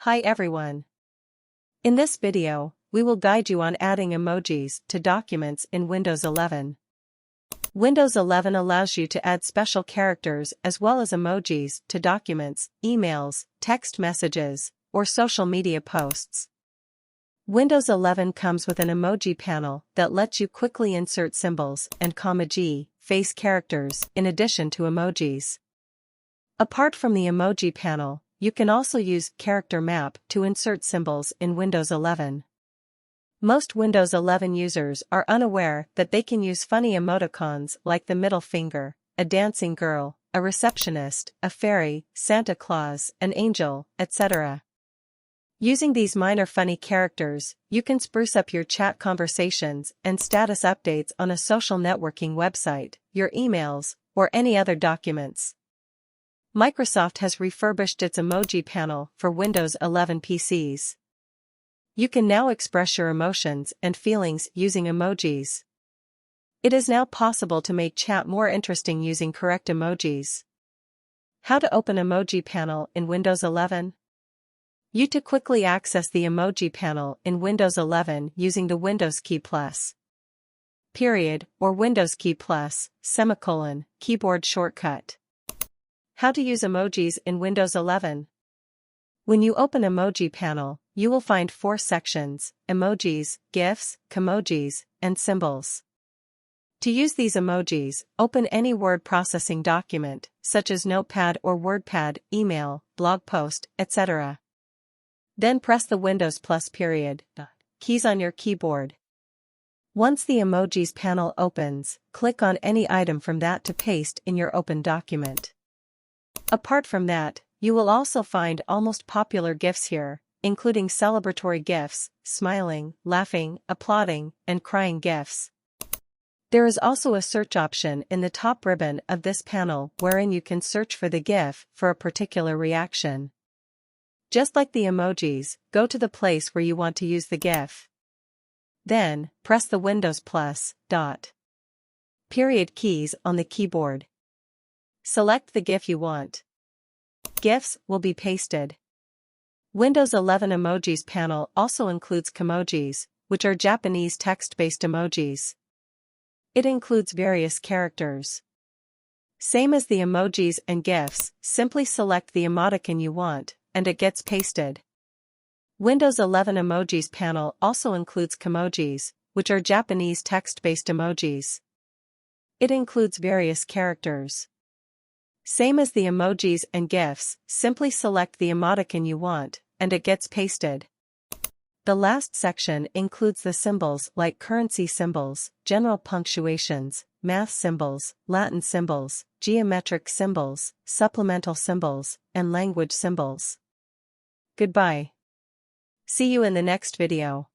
Hi everyone. In this video, we will guide you on adding emojis to documents in Windows 11. Windows 11 allows you to add special characters as well as emojis to documents, emails, text messages, or social media posts. Windows 11 comes with an emoji panel that lets you quickly insert symbols and emoji face characters in addition to emojis. Apart from the emoji panel, you can also use Character Map to insert symbols in Windows 11. Most Windows 11 users are unaware that they can use funny emoticons like the middle finger, a dancing girl, a receptionist, a fairy, Santa Claus, an angel, etc. Using these minor funny characters, you can spruce up your chat conversations and status updates on a social networking website, your emails, or any other documents. Microsoft has refurbished its emoji panel for Windows 11 PCs. You can now express your emotions and feelings using emojis. It is now possible to make chat more interesting using correct emojis. How to open emoji panel in Windows 11? You to quickly access the emoji panel in Windows 11 using the Windows key plus, period, or Windows key plus, semicolon, keyboard shortcut. How to use emojis in Windows 11. When you open Emoji panel, you will find 4 sections: emojis, GIFs, Kemojis, and symbols. To use these emojis, open any word processing document, such as Notepad or WordPad, email, blog post, etc. Then press the Windows plus period keys on your keyboard. Once the emojis panel opens, click on any item from that to paste in your open document. Apart from that, you will also find almost popular GIFs here, including celebratory GIFs, smiling, laughing, applauding, and crying GIFs. There is also a search option in the top ribbon of this panel wherein you can search for the GIF for a particular reaction. Just like the emojis, go to the place where you want to use the GIF. Then, press the Windows plus, period keys on the keyboard. Select the GIF you want. GIFs will be pasted. Windows 11 Emojis panel also includes Kemojis, which are Japanese text-based emojis. It includes various characters. Same as the emojis and GIFs, simply select the emoticon you want, and it gets pasted. Windows 11 Emojis panel also includes Kemojis, which are Japanese text-based emojis. It includes various characters. Same as the emojis and GIFs, simply select the emoticon you want, and it gets pasted. The last section includes the symbols like currency symbols, general punctuations, math symbols, Latin symbols, geometric symbols, supplemental symbols, and language symbols. Goodbye. See you in the next video.